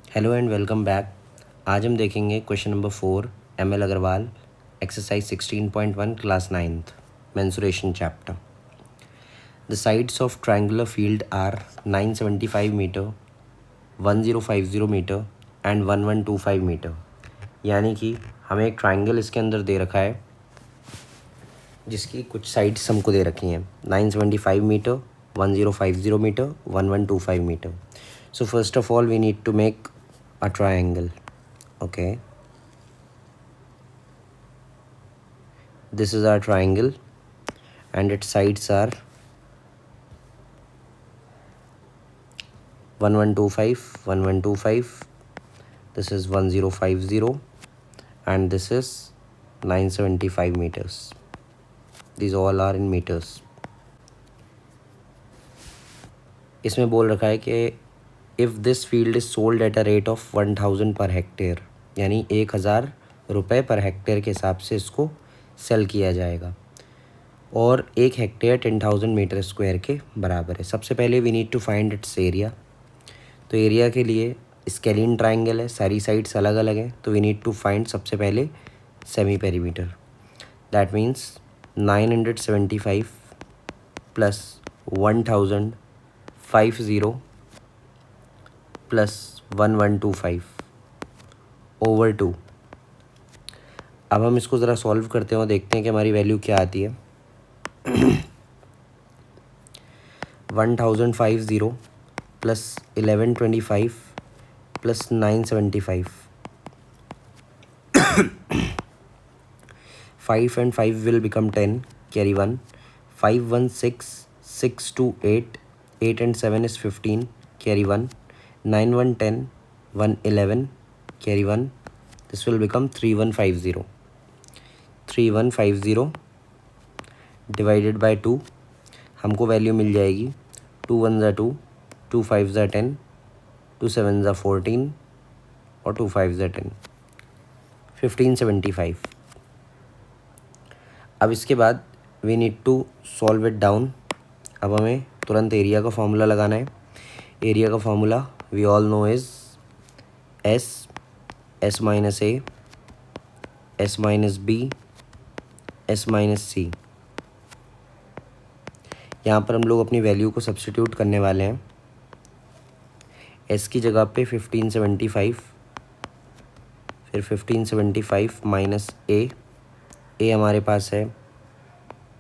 Hello and welcome back. आज हम देखेंगे question number 4 ML. Agarwal exercise 16.1 class 9th mensuration chapter. The sides of triangular field are 975 meter, 1050 meter and 1125 meter. यानी कि हमें एक triangle इसके अंदर दे रखा है जिसकी कुछ साइड्स हमको दे रखी हैं 975 meter, 1050 meter, 1125 meter. So first of all we need to make a triangle. Okay, this is our triangle and its sides are 1125, 1125, this is 1050 and this is 975 meters. These all are in meters. इसमें बोल रखा है कि if this field is sold at a rate of 1000 पर hectare, यानी 1000 रुपये per hectare के हिसाब से इसको सेल किया जाएगा और 1 हेक्टेयर 10,000 मीटर स्क्वायर के बराबर है। सबसे पहले we need to find its area. तो एरिया के लिए स्केलिन ट्राइंगल है, सारी साइड्स अलग अलग हैं, तो वी नीड टू फाइंड सबसे पहले semi perimeter. That means 975 plus 1050 plus 1125 over 2। अब हम इसको ज़रा सॉल्व करते हैं और देखते हैं कि हमारी वैल्यू क्या आती है। 1050 plus 1125 plus 975, 5 and 5 will become 10, carry 1, 5 1 6, 6 2 8, 8 and 7 is 15, carry 1, 9 1 10, 1 11, carry 1, this will become 3150, 3150 divided by 2, हमको वैल्यू मिल जाएगी 2 1 ज़ा 2, 2 5 ज़ा 10, 2 7 ज़ा 14 और 2 5 ज़ा 10, 1575। अब इसके बाद we need to solve it down. अब हमें तुरंत एरिया का फॉर्मूला लगाना है। एरिया का formula we all know is S minus A, S minus B, S minus C. यहाँ पर हम लोग अपनी वैल्यू को सब्स्टिट्यूट करने वाले हैं। एस की जगह पे 1575, फिर 1575 माइनस ए हमारे पास है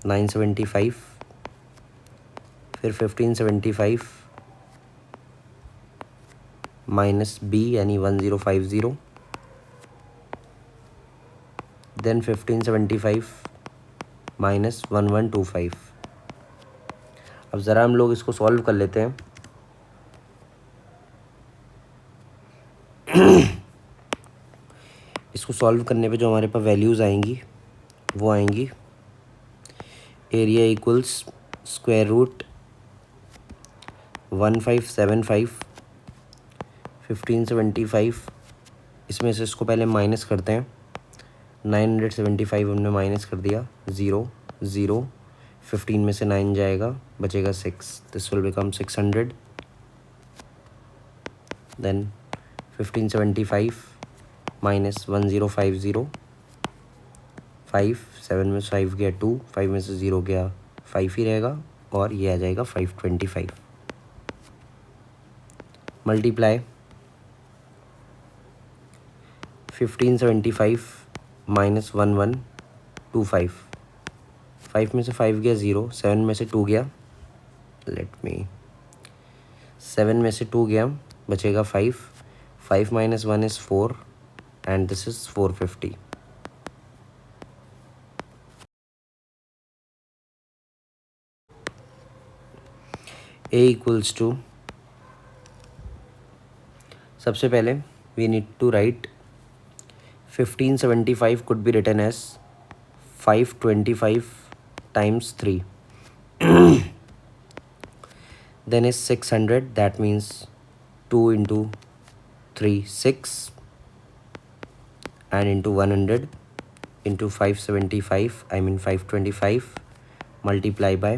975, फिर 1575 माइनस बी यानी 1050, देन 1575 माइनस 1125। अब ज़रा हम लोग इसको सॉल्व कर लेते हैं। इसको सॉल्व करने पे जो हमारे पास वैल्यूज़ आएंगी वो आएंगी एरिया इक्वल्स स्क्वायर रूट 1575, 1575, इसमें से इसको पहले माइनस करते हैं। 975 हमने माइनस कर दिया, 0 0, 15 में से 9 जाएगा, बचेगा 6, this will become 600। Then 1575 minus 1050, 5 7 में से 5 गया 2, 5 में से 0 गया 5 ही रहेगा और ये आ जाएगा 525। मल्टीप्लाई 1575 माइनस 1125, 5 में से 5 गया 0, 7 में से 2 गया, 7 में से 2 गया, बचेगा 5, 5 minus 1 is 4 and this is 450। A equals to, सबसे पहले we need to write 1575 could be written as 525 times 3, then is 600, that means 2 into 3 6 and into 100 into 575, I mean 525, multiply by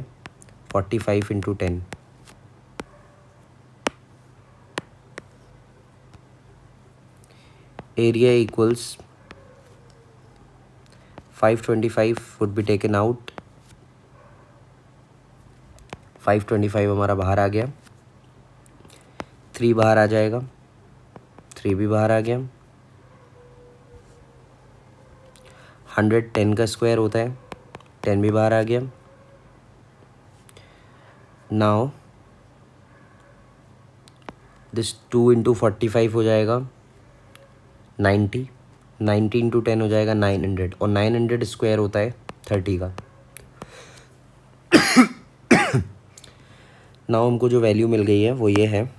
45 into 10, area equals 525 would be taken out. 525 हमारा बाहर आ गया, 3 बाहर आ जाएगा, 3 भी बाहर आ गया। 100 10 का स्क्वायर होता है, 10 भी बाहर आ गया। नाउ दिस 2 इंटू 45 हो जाएगा 90, 90 इंटू 10 हो जाएगा 900, और 900 स्क्वायर होता है 30 का। नाउ हमको जो वैल्यू मिल गई है वो ये है,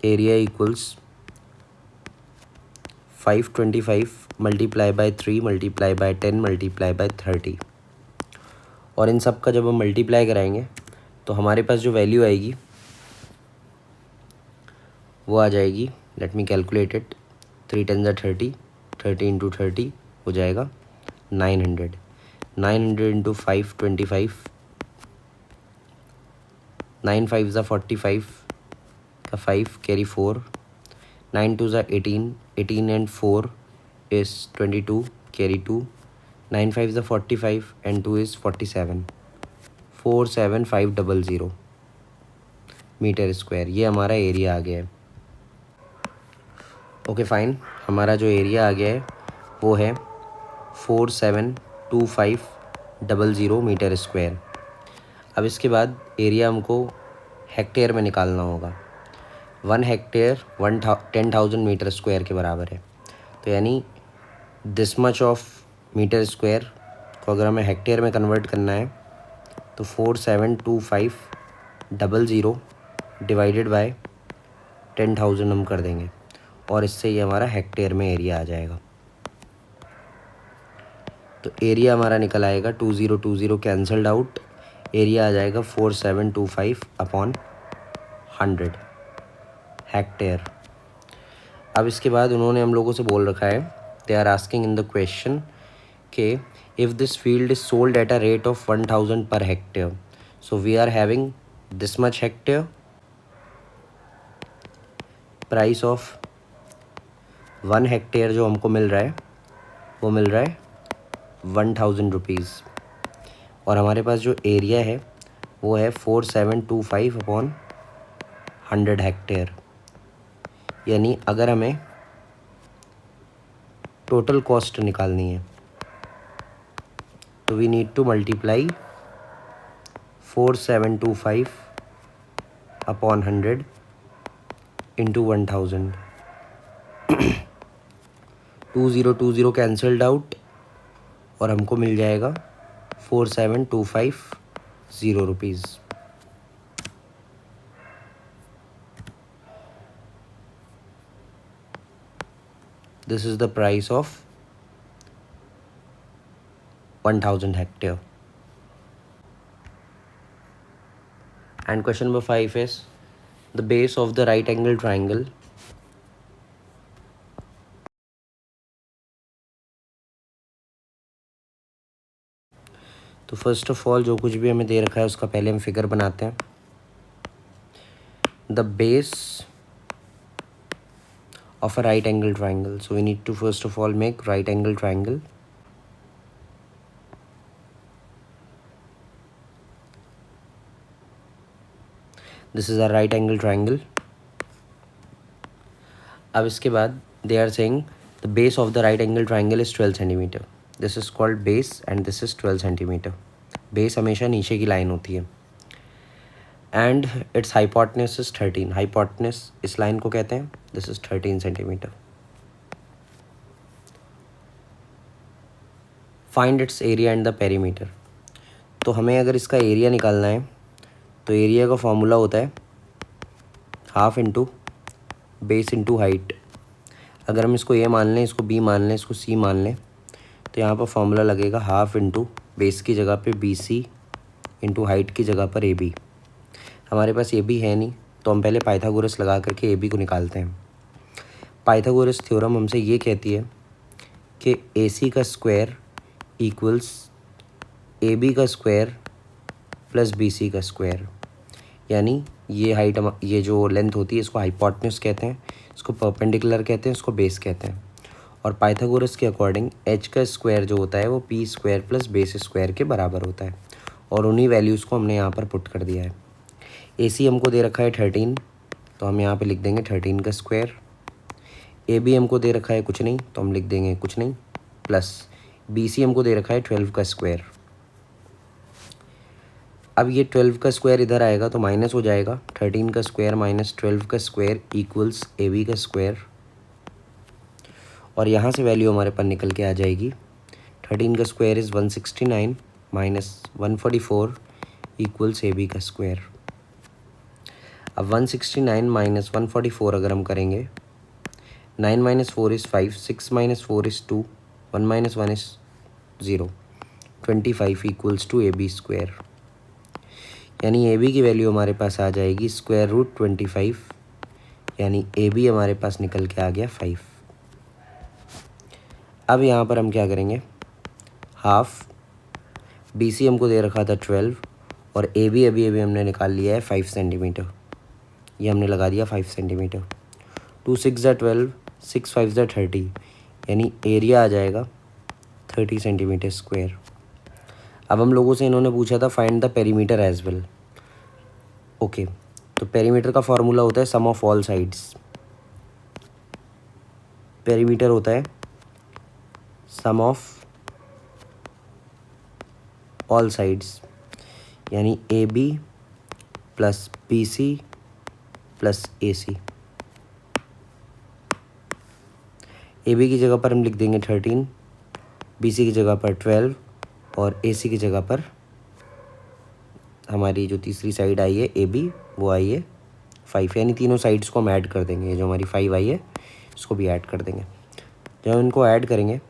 area equals 525 multiply by 3 multiply by 10 multiply by 30, और इन सब का जब हम मल्टीप्लाई कराएंगे तो हमारे पास जो वैल्यू आएगी वो आ जाएगी, लेट मी कैलकुलेट इट, 3 10 ज़ा 30, 30 इंटू 30 हो जाएगा 900, 900 इंटू 525, 9 5 ज़ा 45 का 5 कैरी 4, 9 2 ज़ा 18, 18 एंड 4 इज़ 22 कैरी 2, 9 5 ज़ा 45 एंड 2 इज़ 47, 47500 मीटर स्क्वायर, ये हमारा एरिया आ गया है। ओके फाइन, हमारा जो एरिया आ गया है वो है 47250 मीटर स्क्वायर। अब इसके बाद एरिया हमको हेक्टेयर में निकालना होगा। 1 हेक्टेयर 10,000 मीटर स्क्वायर के बराबर है, तो यानी this much of meter square को अगर हमें हेक्टेयर में कन्वर्ट करना है तो 47250 डिवाइडेड बाय 10,000 हम कर देंगे, और इससे ये हमारा हेक्टेयर में एरिया आ जाएगा। तो एरिया हमारा निकल आएगा 2020 कैंसल्ड आउट, एरिया आ जाएगा 4725 अपॉन 100 हेक्टेयर। अब इसके बाद उन्होंने हम लोगों से बोल रखा है, they are asking in the question के if this field is sold at a rate of 1000 पर hectare, so we are having this much hectare, price of 1 hectare जो हमको मिल रहा है वो मिल रहा है 1000 रुपीज़, और हमारे पास जो एरिया है वो है 4725 अपॉन 100 हेक्टेयर। यानी अगर हमें टोटल कॉस्ट निकालनी है तो we need to multiply 4725 upon 100 into 1000। 2020 cancelled out और हमको मिल जाएगा 4725 rupees. This is the price of 1000 hectare. And question number 5 is the base of the right angle triangle तो फर्स्ट ऑफ ऑल जो कुछ भी हमें दे रखा है उसका पहले हम फिगर बनाते हैं। The base of a right angle triangle, so we need to first of all make right angle triangle. This is a right angle triangle. अब इसके बाद they are saying the base of the right angle triangle is 12 centimeter. This is called base and this is 12 centimeter. base हमेशा नीचे की line होती है and its hypotenuse is 13. hypotenuse इस line को कहते हैं, this is 13 centimeter. Find its area and the perimeter. तो हमें अगर इसका एरिया निकालना है तो एरिया का फॉर्मूला होता है half into base into height. अगर हम इसको ए मान लें, इसको बी मान लें, इसको सी मान लें, तो यहाँ पर फॉर्मूला लगेगा हाफ इंटू बेस की जगह पे बी सी इंटू हाइट की जगह पर ए बी। हमारे पास ए बी है नहीं, तो हम पहले पाइथागोरस लगा करके ए बी को निकालते हैं। पाइथागोरस थ्योरम हमसे ये कहती है कि ए सी का स्क्वायर इक्वल्स ए बी का स्क्वायर प्लस बी सी का स्क्वायर। यानी ये हाइट, ये जो लेंथ होती है इसको हाइपोटेन्यूज कहते हैं, इसको परपेंडिकुलर कहते हैं, इसको बेस कहते हैं। और पाइथागोरस के अकॉर्डिंग एच का स्क्वायर जो होता है वो P square plus base square के बराबर होता है। और उन्हीं वैल्यूज़ को हमने यहाँ पर पुट कर दिया है। ए सी हमको दे रखा है 13, तो हम यहाँ पे लिख देंगे 13 का स्क्वायर। ए बी हमको दे रखा है कुछ नहीं, तो हम लिख देंगे कुछ नहीं, प्लस बी सी हमको दे रखा है 12 का स्क्वायर। अब ये 12 का स्क्वायर इधर आएगा तो माइनस हो जाएगा, 13 का स्क्वायर माइनस 12 का स्क्वायर इक्वल्स ए बी का स्क्वायर। और यहाँ से वैल्यू हमारे पास निकल के आ जाएगी, 13 का square is 169 minus 144 equals A B का स्क्वायर। अब 169 माइनस 144 अगर हम करेंगे, 9 minus 4 is 5, 6 minus 4 is 2, 1 minus 1 is 0, 25 equals to A B square. यानी ए बी की वैल्यू हमारे पास आ जाएगी स्क्वायर रूट 25, यानी ए बी हमारे पास निकल के आ गया 5। अब यहाँ पर हम क्या करेंगे, हाफ बी सी हमको दे रखा था 12 और ए बी अभी हमने निकाल लिया है 5 सेंटीमीटर, ये हमने लगा दिया 5 सेंटीमीटर। 2 6 ज़ा 12, 6 5 ज़ा 30, यानी एरिया आ जाएगा 30 सेंटीमीटर स्क्वायर। अब हम लोगों से इन्होंने पूछा था find the perimeter as well. Okay, तो पेरीमीटर का फॉर्मूला होता है sum of all sides. Perimeter होता है सम ऑफ ऑल साइड्स, यानी A B plus B C plus A C. A B की जगह पर हम लिख देंगे 13, बी सी की जगह पर 12 और ए सी की जगह पर हमारी जो तीसरी साइड आई है ए बी वो आई है 5, यानी तीनों साइड्स को हम ऐड कर देंगे। ये जो हमारी 5 आई है इसको भी ऐड कर देंगे। जब इनको ऐड करेंगे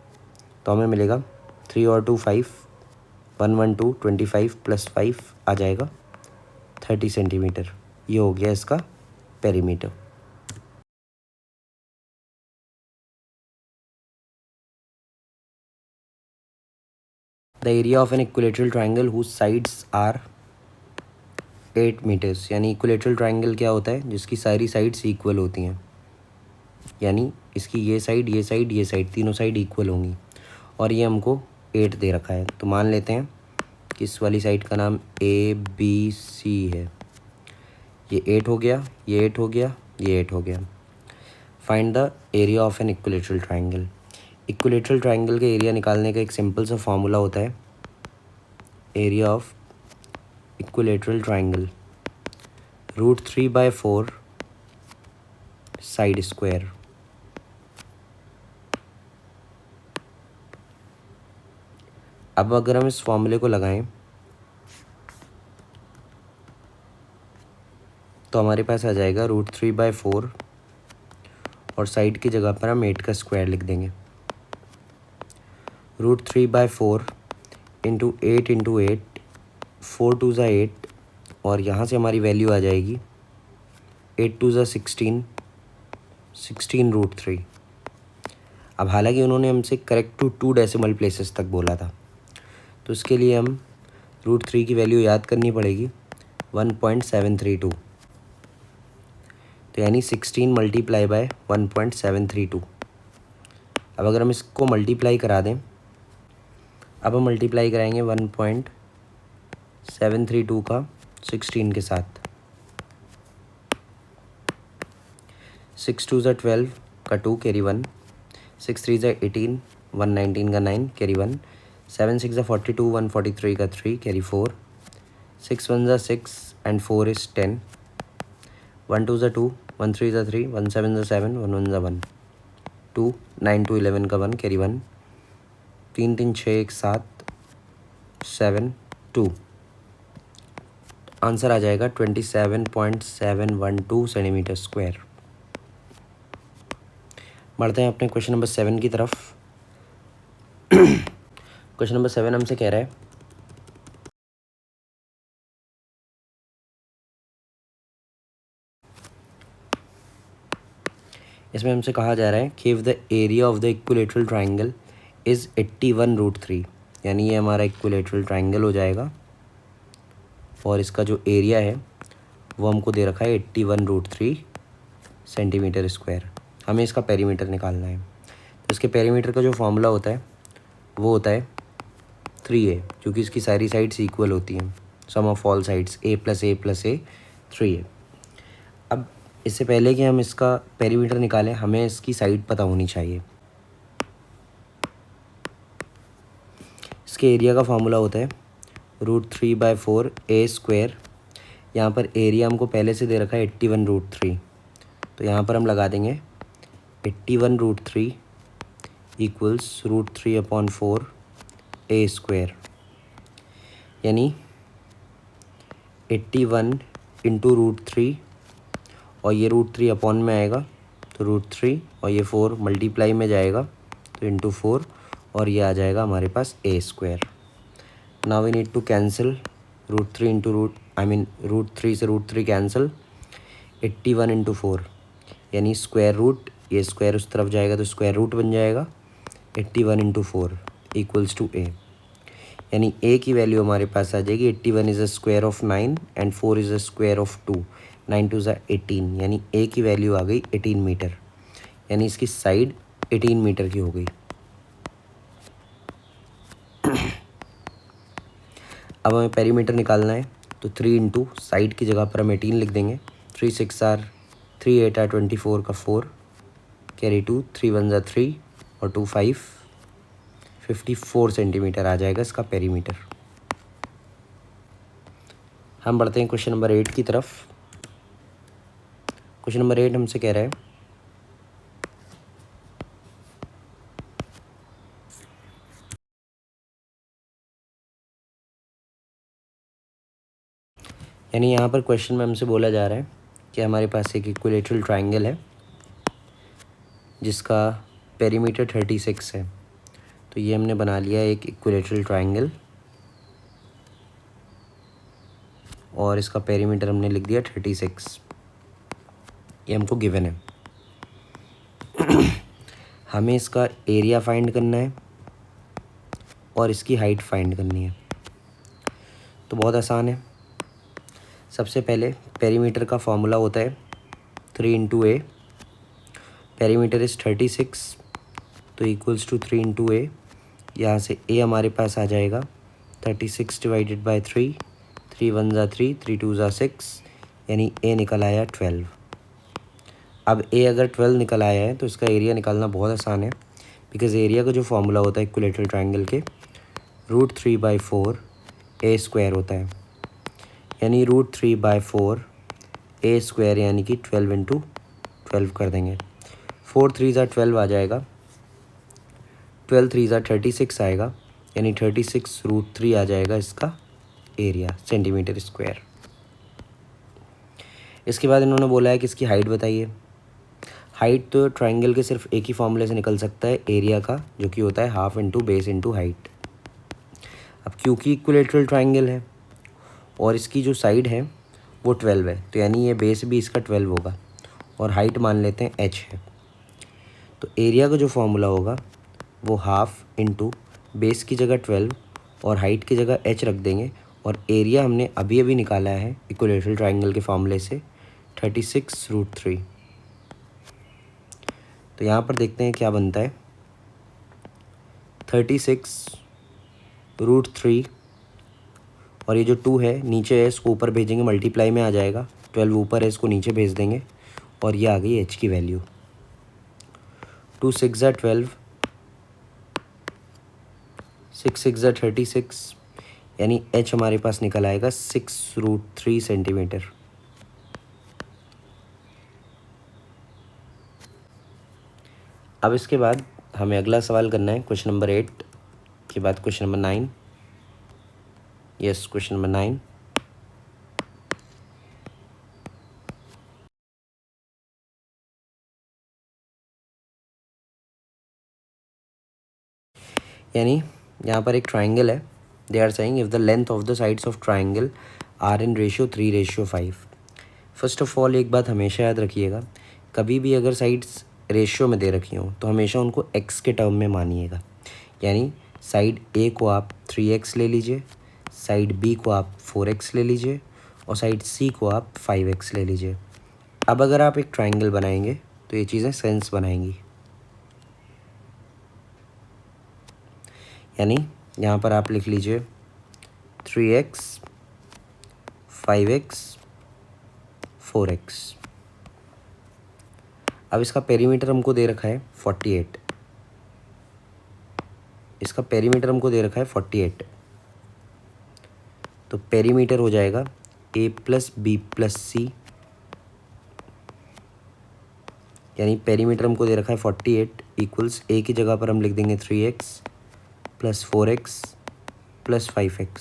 तो हमें मिलेगा 3 और 2 5, 1 1 2 25 प्लस 5 आ जाएगा 30 सेंटीमीटर। ये हो गया इसका perimeter. The area of an equilateral triangle whose sides are 8 metres. यानी इक्विलेटरल ट्राइंगल क्या होता है, जिसकी सारी साइड्स इक्वल होती हैं, यानी इसकी ये साइड ये साइड ये साइड तीनों साइड इक्वल होंगी। और ये हमको 8 दे रखा है, तो मान लेते हैं कि इस वाली साइड का नाम ए बी सी है। ये 8 हो गया, ये 8 हो गया, ये 8 हो गया। Find the area of an equilateral triangle. Equilateral triangle के एरिया निकालने का एक सिंपल सा फॉर्मूला होता है, area of equilateral triangle √3/4 side square. अब अगर हम इस फॉर्मूले को लगाएं तो हमारे पास आ जाएगा √3/4 और साइड की जगह पर हम 8 का स्क्वायर लिख देंगे। √3/4 इंटू 8 इंटू 8, 4 2 ज़ा 8 और यहाँ से हमारी वैल्यू आ जाएगी 8 2 ज़ा 16, 16√3। अब हालांकि उन्होंने हमसे करेक्ट टू 2 डेसिमल प्लेसेस तक बोला था, तो इसके लिए हम √3 की वैल्यू याद करनी पड़ेगी 1.732, तो यानी 16 मल्टीप्लाई बाय 1.732। अब अगर हम इसको मल्टीप्लाई करा दें, अब हम मल्टीप्लाई कराएंगे 1.732 का 16 के साथ। 6 2 ज़ा 12 का 2 कैरी 1, 6 3 ज़ा 18, 119 का 9 कैरी 1, 7 6 ज़ा 42, 143 का 3 कैरी 4, 6 1 ज़ा 6 एंड 4 इज़ 10, 1 2 ज़ा 2, 1 3 ज़ा 3, 1 7 ज़ा 7, 1 1 ज़ा 1, 2 9 2 11 का 1 कैरी 1, 3 3 6 1 7 7 2। आंसर आ जाएगा 27.712 सेंटीमीटर स्क्वायर। बढ़ते हैं अपने क्वेश्चन नंबर 7 की तरफ। क्वेश्चन नंबर 7 हमसे कह रहा है इसमें हमसे कहा जा रहा है कि if the area of the equilateral triangle is 81√3, यानी ये हमारा इक्विलेटरल ट्राइंगल हो जाएगा और इसका जो एरिया है वो हमको दे रखा है 81√3 सेंटीमीटर स्क्वायर। हमें इसका पेरीमीटर निकालना है। तो इसके पेरीमीटर का जो फॉर्मूला होता है वो होता है 3a, क्योंकि इसकी सारी साइड्स इक्वल होती हैं, sum of all sides a + a + a 3a। अब इससे पहले कि हम इसका पेरीमीटर निकालें हमें इसकी साइड पता होनी चाहिए। इसके एरिया का फॉर्मूला होता है √3/4 a²। यहाँ पर एरिया हमको पहले से दे रखा है 81√3, तो यहाँ पर हम लगा देंगे 81√3 = √3/4 a², यानी 81 × √3, और ये √3 अपॉन में आएगा तो √3, और ये 4 मल्टीप्लाई में जाएगा तो ×4, और ये आ जाएगा हमारे पास a²। Now we need to cancel √3 √3 से √3 कैंसिल, 81 × 4 यानी स्क्वायर रूट, ये स्क्वायर उस तरफ जाएगा तो स्क्वायर रूट बन जाएगा, 81 × 4 = a, यानी a की वैल्यू हमारे पास आ जाएगी 81 is the square of 9 and 4 is the square of 2, 9 2 ज़ा 18, यानी a की वैल्यू आ गई 18 मीटर, यानी इसकी साइड 18 मीटर की हो गई। अब हमें पेरीमीटर निकालना है, तो 3 × साइड की जगह पर हम 18 लिख देंगे। 3 6 आर 3 8 आर 24 का 4 कैरी 2, 3 1 ज़ा 3 और 2 5, 54 सेंटीमीटर आ जाएगा इसका पेरीमीटर। हम बढ़ते हैं क्वेश्चन नंबर 8 की तरफ। क्वेश्चन नंबर 8 हमसे कह रहा है यानी यहाँ पर क्वेश्चन में हमसे बोला जा रहा है कि हमारे पास एक इक्विलेटरल ट्राइंगल है जिसका पेरीमीटर 36 है। तो ये हमने बना लिया एक इक्विलेटरल ट्राइंगल और इसका पेरीमीटर हमने लिख दिया 36, ये हमको गिवन है। हमें इसका एरिया फाइंड करना है और इसकी हाइट फाइंड करनी है। तो बहुत आसान है। सबसे पहले पेरीमीटर का फॉर्मूला होता है 3 × a, पेरीमीटर इज़ 36 तो = 3 × a। यहाँ से a हमारे पास आ जाएगा 36 / 3, 3 1 ज़ा 3, 3 2 ज़ा 6, यानी a निकल आया 12। अब a अगर 12 निकल आया है तो इसका एरिया निकालना बहुत आसान है, बिकॉज एरिया का जो फॉर्मूला होता है इक्विलेटरल ट्राइंगल के √3/4 a² होता है, यानी √3/4 a² यानी कि 12 × 12 कर देंगे। 4 3 ज़ा 12 आ जाएगा, 12 3 ज़ा 36 आएगा, यानी 36 √3 आ जाएगा इसका एरिया सेंटीमीटर स्क्वायर। इसके बाद इन्होंने बोला है कि इसकी हाइट बताइए। हाइट तो ट्राइंगल के सिर्फ एक ही फॉर्मूले से निकल सकता है, एरिया का, जो कि होता है half into base into height. अब क्योंकि इक्विलेटरल ट्राइंगल है और इसकी जो साइड है वो 12 है, तो यानी ये बेस भी इसका 12 होगा, और हाइट मान लेते हैं h है। तो एरिया का जो फॉर्मूला होगा वो हाफ इंटू बेस की जगह 12 और हाइट की जगह h रख देंगे, और एरिया हमने अभी अभी निकाला है इक्विलेटरल ट्राइंगल के फॉर्मूले से 36√3। तो यहाँ पर देखते हैं क्या बनता है। 36√3 और ये जो 2 है नीचे है, इसको ऊपर भेजेंगे, मल्टीप्लाई में आ जाएगा, 12 ऊपर है इसको नीचे भेज देंगे, और ये आ गई h की वैल्यू। 2 6 ज़ा 12, 6 6 ज़ा 36, यानी h हमारे पास निकल आएगा 6√3 सेंटीमीटर। अब इसके बाद हमें अगला सवाल करना है, क्वेश्चन नंबर 8 के बाद question number 9। Yes, question number 9। यानी यहाँ पर एक ट्राइंगल है, they are saying if the length of the sides of triangle are in ratio 3:5। First of all एक बात हमेशा याद रखिएगा, कभी भी अगर साइड्स रेशियो में दे रखी हों तो हमेशा उनको x के टर्म में मानिएगा। यानी साइड a को आप 3x ले लीजिए, साइड बी को आप 4x ले लीजिए और साइड सी को आप 5x ले लीजिए। अब अगर आप एक ट्राइंगल बनाएंगे तो ये चीज़ें सेंस बनाएंगी। यानी यहाँ पर आप लिख लीजिए 3x 5x 4x। अब इसका पेरीमीटर हमको दे रखा है 48, इसका पेरीमीटर हमको दे रखा है 48, तो पेरीमीटर हो जाएगा a प्लस बी प्लस सी, यानी पेरीमीटर हमको दे रखा है 48 इक्वल्स a की जगह पर हम लिख देंगे 3x plus 4x plus 5x,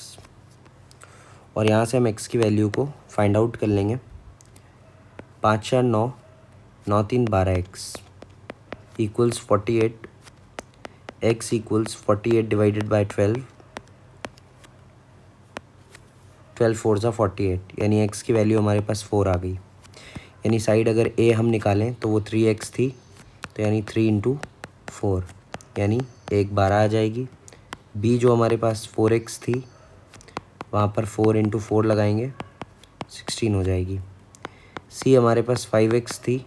और यहाँ से हम x की वैल्यू को फाइंड आउट कर लेंगे। 5 4 9, 9 3 12x equals 48, x equals 48 divided by 12, 12 4 सा 48, यानी x की वैल्यू हमारे पास 4 आ गई। यानी साइड अगर a हम निकालें तो वो 3x थी, तो यानी 3 इंटू 4, यानी 1 12 आ जाएगी। b जो हमारे पास 4x थी, वहाँ पर 4 इंटू 4 लगाएंगे 16 हो जाएगी। c हमारे पास 5x थी,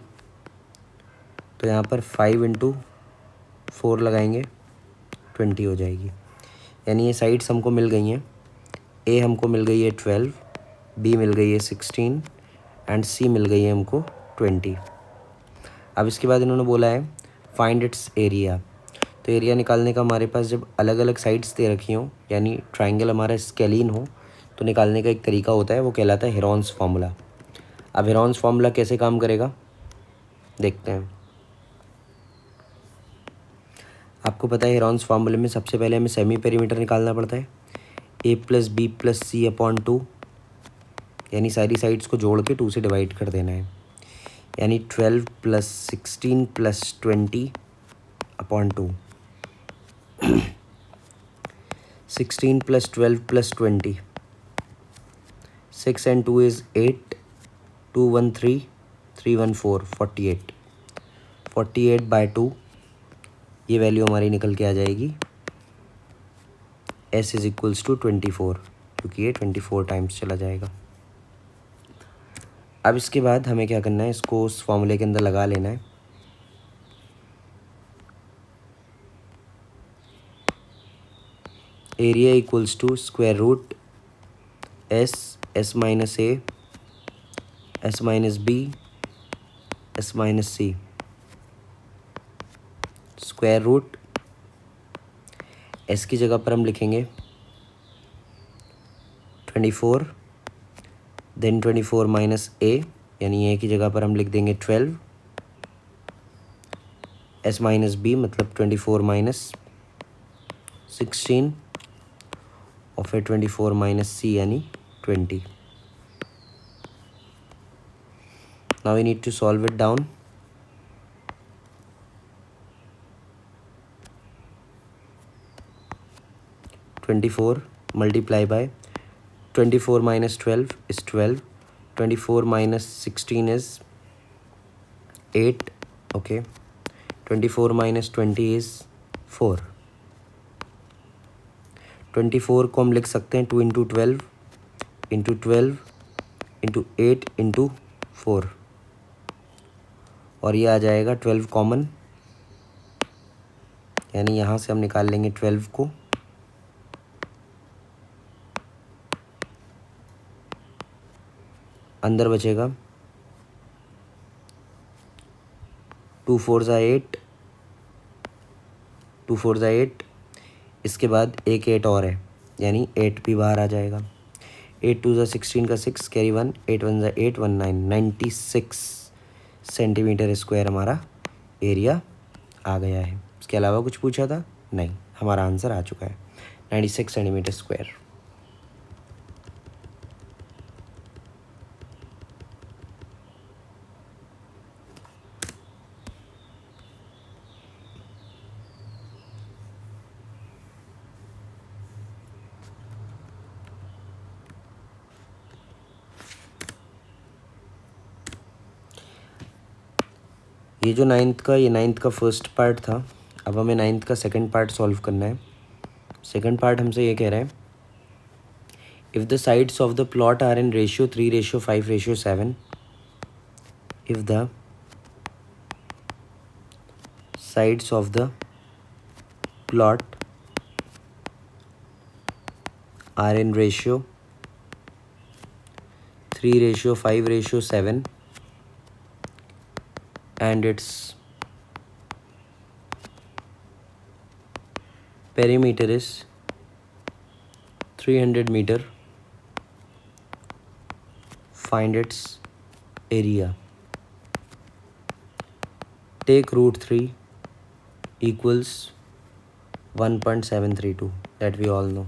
तो यहाँ पर 5 इंटू 4 लगाएंगे 20 हो जाएगी। यानी ये साइड्स हमको मिल गई हैं। a हमको मिल गई है 12, b मिल गई है 16 एंड c मिल गई है हमको 20। अब इसके बाद इन्होंने बोला है फाइंड इट्स एरिया। तो एरिया निकालने का हमारे पास जब अलग अलग साइड्स दे रखी हों, यानी ट्राइंगल हमारा स्केलीन हो, तो निकालने का एक तरीका होता है, वो कहलाता है हेरॉन्स फार्मूला। अब हेरॉन्स फार्मूला कैसे काम करेगा देखते हैं। आपको पता है हेरॉन्स फार्मूले में सबसे पहले हमें सेमी पेरीमीटर निकालना पड़ता है, a plus B plus C upon 2, यानी सारी साइड्स को जोड़ के 2 से डिवाइड कर देना है, यानी 12 plus 16 plus 20 upon 2। 16 plus 12 plus 20, 6 and 2 is 8, 2 1 3, 3 1 4, 48, 48 bye 2, ये वैल्यू हमारी निकल के आ जाएगी s इज इक्वल्स टू 24, क्योंकि ये 24 टाइम्स चला जाएगा। अब इसके बाद हमें क्या करना है, इसको उस फॉर्मूले के अंदर लगा लेना है। Area equals to square root S minus A, S minus B, S minus C, square root S की जगह पर हम लिखेंगे 24, देन 24 माइनस ए, यानी ए की जगह पर हम लिख देंगे 12, एस माइनस बी मतलब 24 माइनस 16, और फिर 24 माइनस सी यानी 20। Now we need to solve it down. (24) multiply by 24 minus 12 is 12, 24 minus 16 is 8, okay, 24 minus 20 is 4। 24 को हम लिख सकते हैं 2 इंटू 12 इंटू 12 इंटू 8 इंटू 4, और ये आ जाएगा 12 कॉमन, यानी यहाँ से हम निकाल लेंगे 12 को, अंदर बचेगा 2 4 ज़ा 8, 2 4 ज़ा 8, इसके बाद एक 8 और है, यानी 8 भी बाहर आ जाएगा। 8 2 ज़ा 16 का 6 कैरी 1, 8 1 ज़ा 8 1 9, 96 सेंटीमीटर स्क्वायर हमारा एरिया आ गया है। इसके अलावा कुछ पूछा था? नहीं, हमारा आंसर आ चुका है 96 सेंटीमीटर स्क्वायर। ये जो नाइन्थ का फर्स्ट पार्ट था। अब हमें नाइन्थ का सेकंड पार्ट सॉल्व करना है। सेकंड पार्ट हमसे ये कह रहा है If the sides of the plot are in ratio 3:5:7, if the sides of the plot are in ratio 3:5:7 and its perimeter is 300 meter, find its area. Take root 3 equals 1.732, that we all know.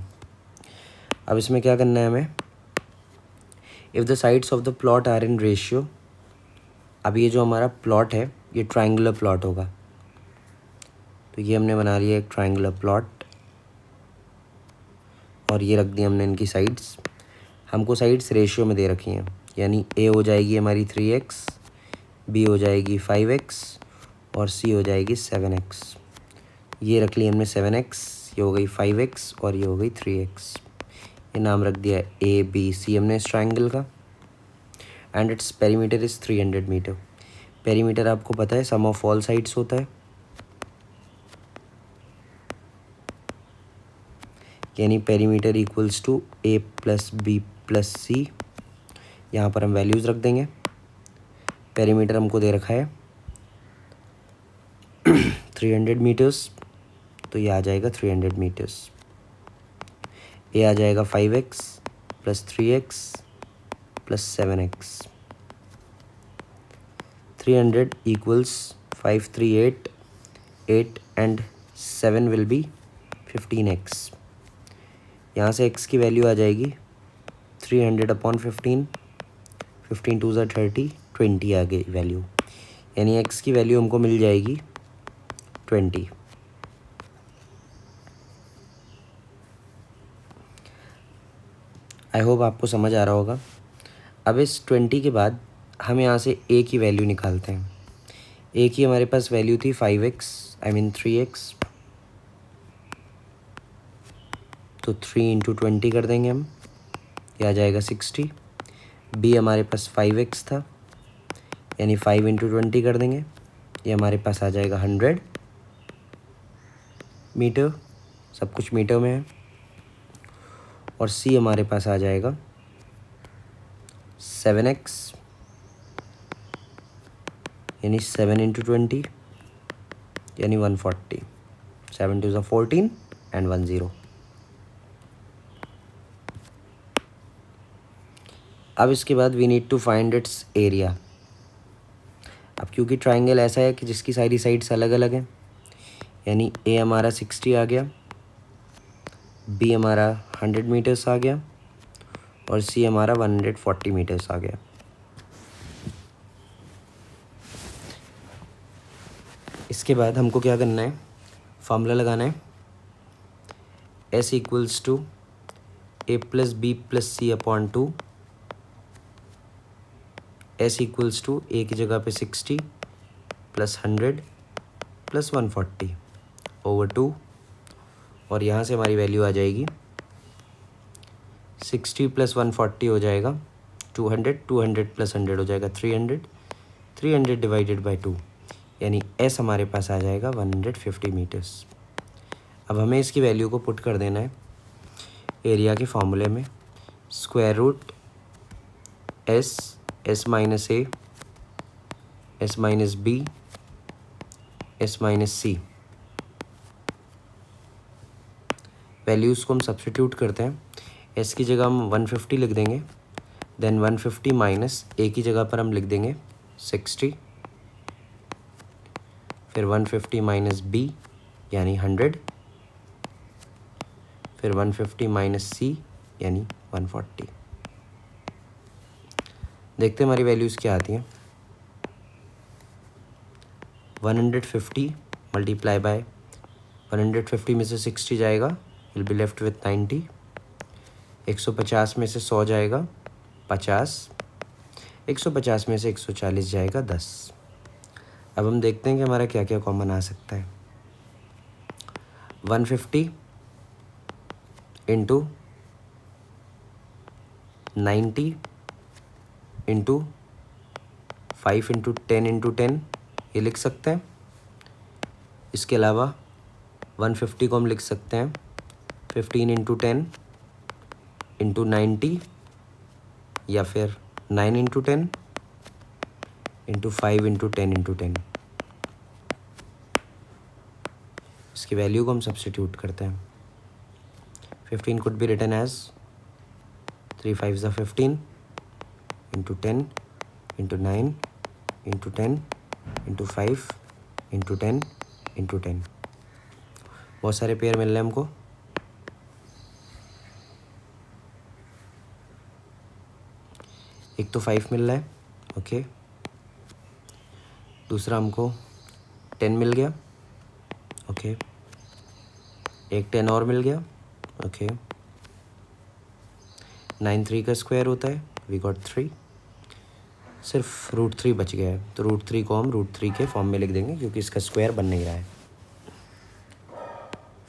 अब इसमें क्या करना है हमें? If the sides of the plot are in ratio, अब ये जो हमारा प्लॉट है ये ट्रायंगुलर प्लॉट होगा, तो ये हमने बना लिया एक ट्रायंगुलर प्लॉट और ये रख दी हमने इनकी साइड्स। हमको साइड्स रेशियो में दे रखी हैं, यानी ए हो जाएगी हमारी 3x, बी हो जाएगी 5x और सी हो जाएगी 7x। ये रख ली हमने 7x, ये हो गई 5x और ये हो गई 3x। ये नाम रख दिया ए बी सी हमने इस ट्रायंगल का। And its perimeter is 300 metre. Perimeter आपको पता है सम ऑफ ऑल साइड्स होता है, यानी perimeter equals to A plus B plus C. यहाँ पर हम वैल्यूज़ रख देंगे। पेरीमीटर हमको दे रखा है 300 मीटर्स, तो ये आ जाएगा 300 मीटर्स। ए आ जाएगा 5x plus 3x plus 7x। 300 equals 5 3 8, 8 and 7 will be 15x। यहाँ से x की वैल्यू आ जाएगी 300/15, 15 2 30, 20 आ गई वैल्यू, यानी x की वैल्यू हमको मिल जाएगी 20। आई होप आपको समझ आ रहा होगा। अब इस 20 के बाद हम यहाँ से a की वैल्यू निकालते हैं। a की हमारे पास वैल्यू थी 5x, आई मीन 3x, तो 3 × 20 कर देंगे हम, ये आ जाएगा 60। b हमारे पास 5x था, यानी 5 × 20 कर देंगे, ये हमारे पास आ जाएगा 100 मीटर, सब कुछ मीटर में है। और c हमारे पास आ जाएगा 7x, यानी 7 × 20 यानी 140। 7 2 14 एंड 1 0। अब इसके बाद we need to find its area. अब क्योंकि ट्राइंगल ऐसा है कि जिसकी सारी साइड्स अलग अलग हैं, यानी ए हमारा 60 आ गया, बी हमारा 100 मीटर्स आ गया और सी हमारा 140 मीटर्स आ गया। इसके बाद हमको क्या करना है, फार्मूला लगाना है S equals to A plus B plus C upon 2। S equals to A की जगह पे 60 प्लस 100 प्लस 140 ओवर 2, और यहाँ से हमारी वैल्यू आ जाएगी 60 प्लस 140 हो जाएगा 200, 200 प्लस 100 हो जाएगा 300, 300 डिवाइडेड बाई 2, यानी S हमारे पास आ जाएगा 150 मीटर्स। अब हमें इसकी वैल्यू को पुट कर देना है एरिया के फॉर्मूले में, square root S minus A, S minus B, S minus C. Values को हम सब्स्टिट्यूट करते हैं। S की जगह हम 150 लिख देंगे, देन 150 माइनस ए की जगह पर हम लिख देंगे 60, फिर 150 माइनस बी यानी 100, फिर 150 माइनस सी यानी 140। देखते हैं हमारी वैल्यूज़ क्या आती हैं। 150 मल्टीप्लाई बाय 150 में से 60 जाएगा, विल बी लेफ्ट विथ 90। 150 में से 100 जाएगा 50, 150 में से 140 जाएगा 10। अब हम देखते हैं कि हमारा क्या क्या कॉमन आ सकता है। 150 इंटू 90 इंटू 5 इंटू 10 इंटू 10 ये लिख सकते हैं। इसके अलावा 150 को हम लिख सकते हैं 15 इंटू 10 इंटू 90 या फिर 9 इंटू 10 इंटू 5 इंटू 10 इंटू 10। इसकी वैल्यू को हम सब्स्टिट्यूट करते हैं। 15 could be written as 3 5s are 15 into 10 into 9 into 10 into 5 into 10 into 10। बहुत सारे पेयर मिल रहे हैं हमको। एक तो 5 मिल रहा है, ओके। दूसरा हमको 10 मिल गया, ओके। एक 10 और मिल गया, ओके। 9 3 का स्क्वायर होता है, वी गॉट 3। सिर्फ √3 बच गया है, तो √3 को हम √3 के फॉर्म में लिख देंगे क्योंकि इसका स्क्वायर बन नहीं रहा है।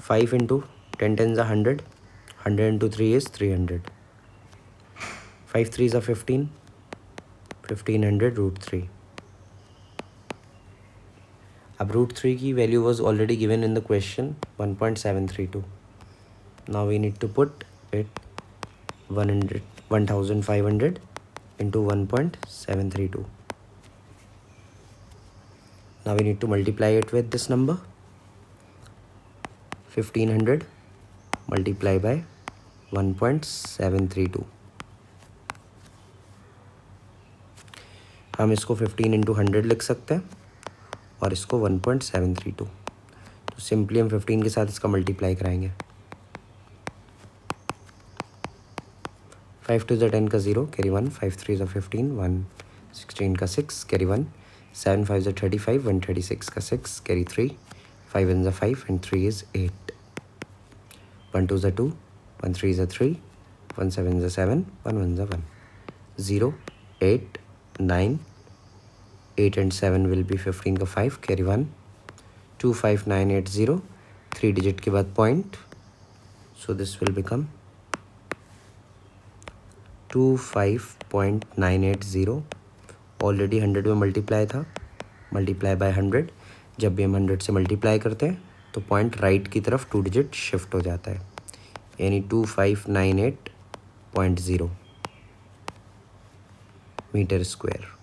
5 into 10 10s are 100, 100 into 3 is 300, 5 3s are 15, 1500 √3। अब √3 की value was already given in the question 1.732. Now we need to put it 1500 into 1.732. Now we need to multiply it with this number 1500 multiply by 1.732. हम इसको 15 into 100 लिख सकते हैं और इसको 1.732। तो सिंपली हम 15 के साथ इसका मल्टीप्लाई कराएंगे। 5 2 10 का 0 कैरी 1, 5 3 15 1, 16 का 6 कैरी 1, 7 5 35 136 का 6 carry 3, 5 1 5 and 3 is 8, 1 2 2, 1 3 3, 1 7 7, 1 1 1, 0 8 9, 8 and 7 will be 15 का 5 कैरी 1, 25980, 3 डिजिट के बाद point, so this will become 25.980। Already 100 में मल्टीप्लाई था, मल्टीप्लाई बाय 100। जब भी हम 100 से मल्टीप्लाई करते हैं तो पॉइंट राइट की तरफ 2 डिजिट शिफ्ट हो जाता है, यानी 2598.0 मीटर स्क्वायर।